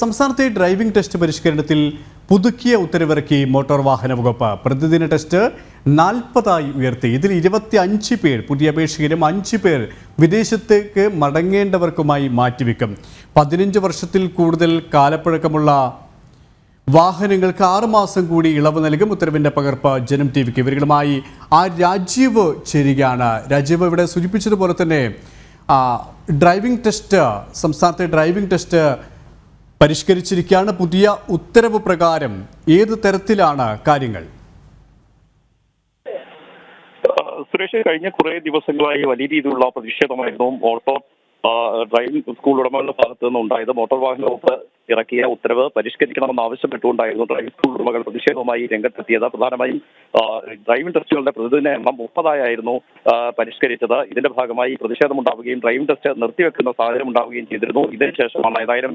സംസ്ഥാനത്തെ driving test പരിഷ്കരണത്തിൽ പുതുക്കിയ ഉത്തരവിറക്കി മോട്ടോർ വാഹന വകുപ്പ്. പ്രതിദിന ടെസ്റ്റ് 40 ഉയർത്തി. ഇതിൽ 25 പേർ പുതിയ അപേക്ഷകരും 5 പേർ വിദേശത്തേക്ക് മടങ്ങേണ്ടവർക്കുമായി മാറ്റിവെക്കും. 15 വർഷത്തിൽ കൂടുതൽ കാലപ്പഴക്കമുള്ള വാഹനങ്ങൾക്ക് 6 മാസം കൂടി ഇളവ് നൽകും. ഉത്തരവിന്റെ പകർപ്പ് ജനം ടിവിക്ക്. ഇവരുമായി രാജീവ് ചേരുകയാണ്. രാജീവ്, ഇവിടെ സൂചിപ്പിച്ചതുപോലെ തന്നെ ഡ്രൈവിംഗ് ടെസ്റ്റ്, സംസ്ഥാനത്തെ ഡ്രൈവിംഗ് ടെസ്റ്റ് പരിഷ്കരിച്ചിരിക്കുകയാണ്. പുതിയ ഉത്തരവ് പ്രകാരം ഏത് തരത്തിലാണ് കാര്യങ്ങൾ? സുരേഷ്, കഴിഞ്ഞ കുറേ ദിവസങ്ങളായി വലിയ രീതിയിലുള്ള പ്രതിഷേധമായിരുന്നു ഡ്രൈവിംഗ് സ്കൂൾ ഉടമകളുടെ ഭാഗത്തു നിന്നുണ്ടായത്. മോട്ടോർ വാഹന വകുപ്പ് ഇറക്കിയ ഉത്തരവ് പരിഷ്കരിക്കണമെന്ന് ആവശ്യപ്പെട്ടുകൊണ്ടായിരുന്നു ഡ്രൈവിംഗ് സ്കൂൾ ഉടമകൾ പ്രതിഷേധവുമായി രംഗത്തെത്തിയത്. പ്രധാനമായും ഡ്രൈവിംഗ് ടെസ്റ്റുകളുടെ പ്രതിദിന എണ്ണം 30 പരിഷ്കരിച്ചത്. ഇതിന്റെ ഭാഗമായി പ്രതിഷേധമുണ്ടാവുകയും ഡ്രൈവിംഗ് ടെസ്റ്റ് നിർത്തിവെക്കുന്ന സാഹചര്യം ഉണ്ടാവുകയും ചെയ്തിരുന്നു. ഇതിനുശേഷമാണ് ഏതായാലും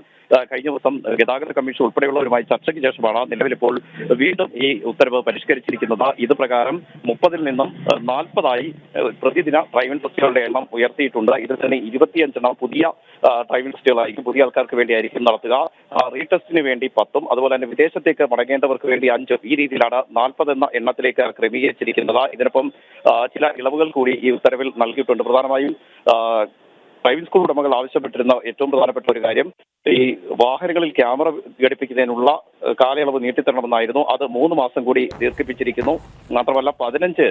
കഴിഞ്ഞ ദിവസം ഗതാഗത കമ്മീഷൻ ഉൾപ്പെടെയുള്ളവരുമായി ചർച്ചയ്ക്ക് ശേഷമാണ് നിലവിലിപ്പോൾ വീണ്ടും ഈ ഉത്തരവ് പരിഷ്കരിച്ചിരിക്കുന്നത്. ഇത് പ്രകാരം 30 നിന്നും 40 പ്രതിദിന ഡ്രൈവിംഗ് ടെസ്റ്റുകളുടെ എണ്ണം ഉയർത്തിയിട്ടുണ്ട്. ഇതിൽ തന്നെ 25 പുതിയ ഡ്രൈവിംഗ് ടെസ്റ്റുകളായിരിക്കും പുതിയ ആൾക്കാർക്ക് വേണ്ടിയായിരിക്കും നടത്തുക. റീടെസ്റ്റിന് വേണ്ടി 10, അതുപോലെ തന്നെ വിദേശത്തേക്ക് മടങ്ങേണ്ടവർക്ക് വേണ്ടി 5, ഈ രീതിയിലാണ് 40 എന്ന എണ്ണത്തിലേക്ക് ക്രമീകരിച്ചിരിക്കുന്നത്. ഇതിനൊപ്പം ചില ഇളവുകൾ കൂടി ഈ ഉത്തരവിൽ നൽകിയിട്ടുണ്ട്. പ്രധാനമായും ഡ്രൈവിംഗ് സ്കൂൾ ഉടമകൾ ആവശ്യപ്പെട്ടിരുന്ന ഏറ്റവും പ്രധാനപ്പെട്ട ഒരു കാര്യം ഈ വാഹനങ്ങളിൽ ക്യാമറ ഘടിപ്പിക്കുന്നതിനുള്ള കാലയളവ് നീട്ടിത്തരണമെന്നായിരുന്നു. അത് 3 മാസം കൂടി ദീർഘിപ്പിച്ചിരിക്കുന്നു. മാത്രമല്ല 15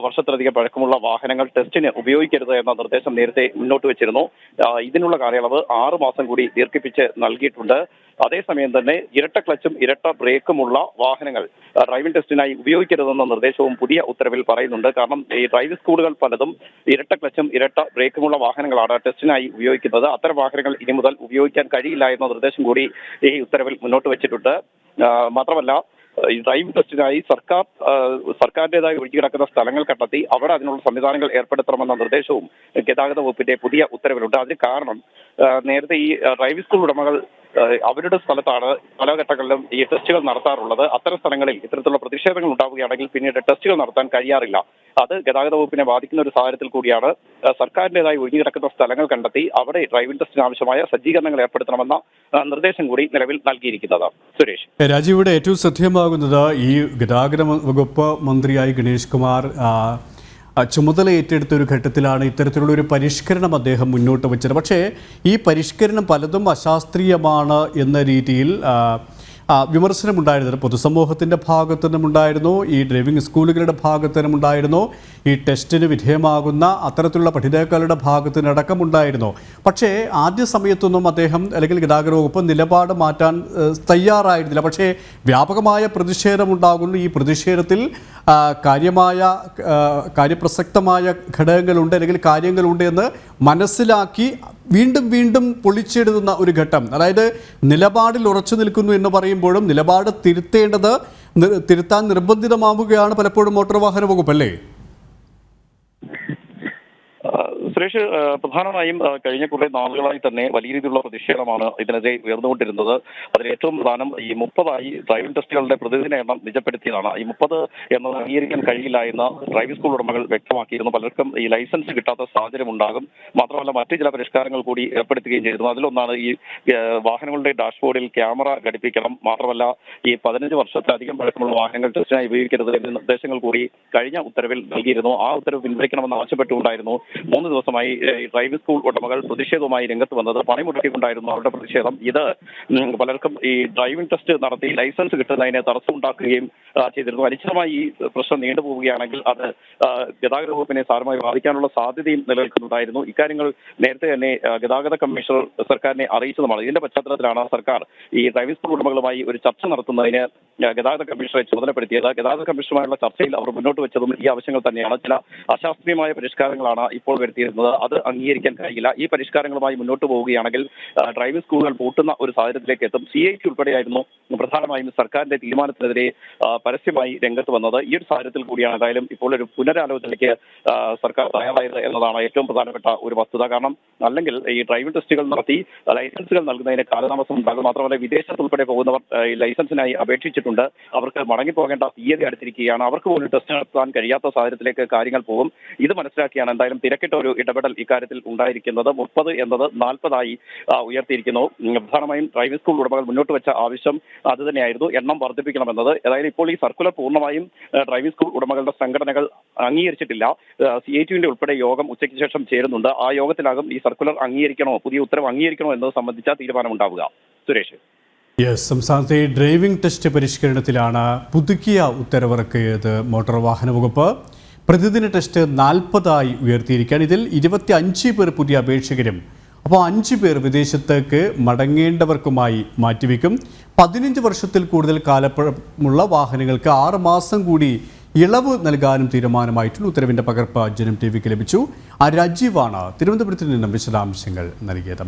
വർഷത്തിലധികം പഴക്കമുള്ള വാഹനങ്ങൾ ടെസ്റ്റിന് ഉപയോഗിക്കരുത് എന്ന നിർദ്ദേശം നേരത്തെ മുന്നോട്ട് വെച്ചിരുന്നു. ഇതിനുള്ള കാലയളവ് 6 മാസം കൂടി ദീർഘിപ്പിച്ച് നൽകിയിട്ടുണ്ട്. അതേസമയം തന്നെ ഇരട്ട ക്ലച്ചും ഇരട്ട ബ്രേക്കുമുള്ള വാഹനങ്ങൾ ഡ്രൈവിംഗ് ടെസ്റ്റിനായി ഉപയോഗിക്കരുതെന്ന നിർദ്ദേശവും പുതിയ ഉത്തരവിൽ പറയുന്നുണ്ട്. കാരണം ഈ ഡ്രൈവിംഗ് സ്കൂളുകൾ പലതും ഇരട്ട ക്ലച്ചും ഇരട്ട ബ്രേക്കുമുള്ള വാഹനങ്ങളാണ് ടെസ്റ്റിനായി ഉപയോഗിക്കുന്നത്. അത്തരം വാഹനങ്ങൾ ഇനി മുതൽ ഉപയോഗിക്കാൻ കഴിയില്ല എന്ന നിർദ്ദേശം കൂടി ഈ ഉത്തരവിൽ മുന്നോട്ട് വെച്ചിട്ടുണ്ട്. മാത്രമല്ല ഈ ഡ്രൈവിംഗ് ടെസ്റ്റിനായി സർക്കാരിൻ്റെതായി ഒഴുകിക്കിടക്കുന്ന സ്ഥലങ്ങൾ കണ്ടെത്തി അവിടെ അതിനുള്ള സംവിധാനങ്ങൾ ഏർപ്പെടുത്തണമെന്ന നിർദ്ദേശവും ഗതാഗത വകുപ്പിന്റെ പുതിയ ഉത്തരവിലുണ്ട്. അതിന് കാരണം നേരത്തെ ഈ ഡ്രൈവിംഗ് സ്കൂൾ ഉടമകൾ അവരുടെ സ്ഥലത്താണ് പല ഘട്ടങ്ങളിലും ഈ ടെസ്റ്റുകൾ നടത്താറുള്ളത്. അത്തരം സ്ഥലങ്ങളിൽ ഇത്തരത്തിലുള്ള പ്രതിഷേധങ്ങൾ ഉണ്ടാവുകയാണെങ്കിൽ പിന്നീട് ടെസ്റ്റുകൾ നടത്താൻ കഴിയാറില്ല. അത് ഗതാഗത വകുപ്പിനെ ബാധിക്കുന്ന ഒരു സാഹചര്യത്തിൽ കൂടിയാണ് സർക്കാരിൻ്റെതായി ഒഴിഞ്ഞുകിടക്കുന്ന സ്ഥലങ്ങൾ കണ്ടെത്തി അവിടെ ഡ്രൈവിംഗ് ടെസ്റ്റിന് ആവശ്യമായ സജ്ജീകരണങ്ങൾ ഏർപ്പെടുത്തണമെന്ന നിർദ്ദേശം കൂടി നിലവിൽ നൽകിയിരിക്കുന്നത്. സുരേഷ്, രാജീവിടെ ഏറ്റവും ശ്രദ്ധേയമാകുന്നത് ഈ ഗതാഗത വകുപ്പ് മന്ത്രിയായി ഗണേഷ് കുമാർ ചുമതല ഏറ്റെടുത്ത ഒരു ഘട്ടത്തിലാണ് ഇത്തരത്തിലുള്ള ഒരു പരിഷ്കരണം അദ്ദേഹം മുന്നോട്ട് വെച്ചത്. പക്ഷേ ഈ പരിഷ്കരണം പലതും അശാസ്ത്രീയമാണ് എന്ന രീതിയിൽ വിമർശനമുണ്ടായിരുന്നത് പൊതുസമൂഹത്തിൻ്റെ ഭാഗത്തു നിന്നുണ്ടായിരുന്നു, ഈ ഡ്രൈവിംഗ് സ്കൂളുകളുടെ ഭാഗത്തു നിന്നുണ്ടായിരുന്നു, ഈ ടെസ്റ്റിന് വിധേയമാകുന്ന അത്തരത്തിലുള്ള പഠിതാക്കളുടെ ഭാഗത്തു നിന്നടക്കമുണ്ടായിരുന്നു. പക്ഷേ ആദ്യ സമയത്തൊന്നും അദ്ദേഹം അല്ലെങ്കിൽ ഗതാഗത വകുപ്പ് നിലപാട് മാറ്റാൻ തയ്യാറായിരുന്നില്ല. പക്ഷേ വ്യാപകമായ പ്രതിഷേധമുണ്ടാകുന്നു. ഈ പ്രതിഷേധത്തിൽ കാര്യപ്രസക്തമായ ഘടകങ്ങളുണ്ട് അല്ലെങ്കിൽ കാര്യങ്ങളുണ്ട് എന്ന് മനസ്സിലാക്കി വീണ്ടും വീണ്ടും പൊളിച്ചെടുക്കുന്ന ഒരു ഘട്ടം. അതായത് നിലപാടിൽ ഉറച്ചു നിൽക്കുന്നു എന്ന് പറയുമ്പോഴും നിലപാട് തിരുത്താൻ നിർബന്ധിതമാവുകയാണ് പലപ്പോഴും മോട്ടോർ വാഹന വകുപ്പ്, അല്ലേ? സുരേഷ്, പ്രധാനമായും കഴിഞ്ഞ കുറെ നാളുകളായി തന്നെ വലിയ രീതിയിലുള്ള പ്രതിഷേധമാണ് ഇതിനെതിരെ ഉയർന്നുകൊണ്ടിരുന്നത്. അതിൽ ഏറ്റവും പ്രധാനം ഈ 30 ഡ്രൈവിംഗ് ടെസ്റ്റുകളുടെ പ്രതിദിന എണ്ണം നിജപ്പെടുത്തിയതാണ്. ഈ 30 എന്നത് അംഗീകരിക്കാൻ കഴിയില്ല എന്ന് ഡ്രൈവിംഗ് സ്കൂൾ ഉടമകൾ വ്യക്തമാക്കിയിരുന്നു. പലർക്കും ഈ ലൈസൻസ് കിട്ടാത്ത സാഹചര്യം ഉണ്ടാകും. മാത്രമല്ല മറ്റു ചില പരിഷ്കാരങ്ങൾ കൂടി ഏർപ്പെടുത്തുകയും ചെയ്തിരുന്നു. അതിലൊന്നാണ് ഈ വാഹനങ്ങളുടെ ഡാഷ്ബോർഡിൽ ക്യാമറ ഘടിപ്പിക്കണം. മാത്രമല്ല ഈ 15 വർഷത്തിലധികം പഴക്കമുള്ള വാഹനങ്ങൾ ടെസ്റ്റിനായി ഉപയോഗിക്കരുത് എന്ന നിർദ്ദേശങ്ങൾ കൂടി കഴിഞ്ഞ ഉത്തരവിൽ നൽകിയിരുന്നു. ആ ഉത്തരവ് പിൻവലിക്കണമെന്ന് ആവശ്യപ്പെട്ടുകൊണ്ടായിരുന്നു 3 ദിവസമായി ഡ്രൈവിംഗ് സ്കൂൾ ഉടമകൾ പ്രതിഷേധവുമായി രംഗത്ത് വന്നത്. പണിമുടക്കിക്കൊണ്ടായിരുന്നു അവരുടെ പ്രതിഷേധം. ഇത് പലർക്കും ഈ ഡ്രൈവിംഗ് ടെസ്റ്റ് നടത്തി ലൈസൻസ് കിട്ടുന്നതിന് തടസ്സമുണ്ടാക്കുകയും ചെയ്തിരുന്നു. അനിശ്ചിതമായി ഈ പ്രശ്നം നീണ്ടുപോവുകയാണെങ്കിൽ അത് ഗതാഗത വകുപ്പിനെ സാരമായി ബാധിക്കാനുള്ള സാധ്യതയും നിലനിൽക്കുന്നുണ്ടായിരുന്നു. ഇക്കാര്യങ്ങൾ നേരത്തെ തന്നെ ഗതാഗത കമ്മീഷണർ സർക്കാരിനെ അറിയിച്ചതുമാണ്. ഇതിന്റെ പശ്ചാത്തലത്തിലാണ് സർക്കാർ ഈ ഡ്രൈവിംഗ് സ്കൂൾ ഉടമകളുമായി ഒരു ചർച്ച നടത്തുന്നതിന് ഗതാഗത കമ്മീഷണറെ ചുമതലപ്പെടുത്തിയത്. ഗതാഗത കമ്മീഷണറുമായുള്ള ചർച്ചയിൽ അവർ മുന്നോട്ട് വെച്ചതും ഈ ആവശ്യങ്ങൾ തന്നെയാണ്. ചില അശാസ്ത്രീയമായ പരിഷ്കാരങ്ങളാണ് ഇപ്പോൾ വരുത്തിയിരുന്നത്. അത് അംഗീകരിക്കാൻ കഴിയില്ല. ഈ പരിഷ്കാരങ്ങളുമായി മുന്നോട്ട് പോവുകയാണെങ്കിൽ ഡ്രൈവിംഗ് സ്കൂളുകൾ പൂട്ടുന്ന ഒരു സാഹചര്യത്തിലേക്ക് എത്തും. CIT ഉൾപ്പെടെയായിരുന്നു പ്രധാനമായും സർക്കാരിന്റെ തീരുമാനത്തിനെതിരെ പരസ്യമായി രംഗത്ത് വന്നത്. ഈ ഒരു സാഹചര്യത്തിൽ കൂടിയാണ് എന്തായാലും ഇപ്പോൾ ഒരു പുനരാലോചനയ്ക്ക് സർക്കാർ തയ്യാറായത് എന്നതാണ് ഏറ്റവും പ്രധാനപ്പെട്ട ഒരു വസ്തുത. കാരണം അല്ലെങ്കിൽ ഈ ഡ്രൈവിംഗ് ടെസ്റ്റുകൾ നടത്തി ലൈസൻസുകൾ നൽകുന്നതിന് കാലതാമസം ഉണ്ടാകും. മാത്രമല്ല വിദേശത്ത് ഉൾപ്പെടെ പോകുന്നവർ ഈ ലൈസൻസിനായി അപേക്ഷിച്ചിട്ടുണ്ട്. നൽകിയിട്ടുണ്ട്. അവർക്ക് മടങ്ങിപ്പോകേണ്ട തീയതി അടുത്തിരിക്കുകയാണ്. അവർക്ക് പോലും ടെസ്റ്റ് നടത്താൻ കഴിയാത്ത സാഹചര്യത്തിലേക്ക് കാര്യങ്ങൾ പോകും. ഇത് മനസ്സിലാക്കിയാണ് എന്തായാലും തിരക്കിട്ട ഒരു ഇടപെടൽ ഇക്കാര്യത്തിൽ ഉണ്ടായിരിക്കുന്നത്. 30 എന്നത് 40 ഉയർത്തിയിരിക്കുന്നു. പ്രധാനമായും ഡ്രൈവിംഗ് സ്കൂൾ ഉടമകൾ മുന്നോട്ട് വെച്ച ആവശ്യം അത് തന്നെയായിരുന്നു, എണ്ണം വർദ്ധിപ്പിക്കണമെന്നത്. അതായത് ഇപ്പോൾ ഈ സർക്കുലർ പൂർണ്ണമായും ഡ്രൈവിംഗ് സ്കൂൾ ഉടമകളുടെ സംഘടനകൾ അംഗീകരിച്ചിട്ടില്ല. CITUവിന്റെ ഉൾപ്പെടെ യോഗം ഉച്ചയ്ക്ക് ശേഷം ചേരുന്നുണ്ട്. ആ യോഗത്തിലാകും ഈ സർക്കുലർ അംഗീകരിക്കണോ, പുതിയ ഉത്തരവ് അംഗീകരിക്കണോ എന്നത് സംബന്ധിച്ച തീരുമാനമുണ്ടാവുക. സുരേഷ്. സംസ്ഥാനത്തെ ഡ്രൈവിംഗ് ടെസ്റ്റ് പരിഷ്കരണത്തിലാണ് പുതുക്കിയ ഉത്തരവിറക്കിയത് മോട്ടോർ വാഹന വകുപ്പ്. പ്രതിദിന ടെസ്റ്റ് 40 ഉയർത്തിയിരിക്കുകയാണ്. ഇതിൽ 25 പേർ പുതിയ അപേക്ഷകരും, അപ്പോൾ 5 പേർ വിദേശത്തേക്ക് മടങ്ങേണ്ടവർക്കുമായി മാറ്റിവെക്കും. 15 വർഷത്തിൽ കൂടുതൽ കാലപ്പഴക്കമുള്ള വാഹനങ്ങൾക്ക് 6 മാസം കൂടി ഇളവ് നൽകാനും തീരുമാനമായിട്ടുണ്ട്. ഉത്തരവിൻ്റെ പകർപ്പ് ജനം TVക്ക് ലഭിച്ചു. രാജീവാണ് തിരുവനന്തപുരത്ത് നിന്നും വിശദാംശങ്ങൾ നൽകിയത്.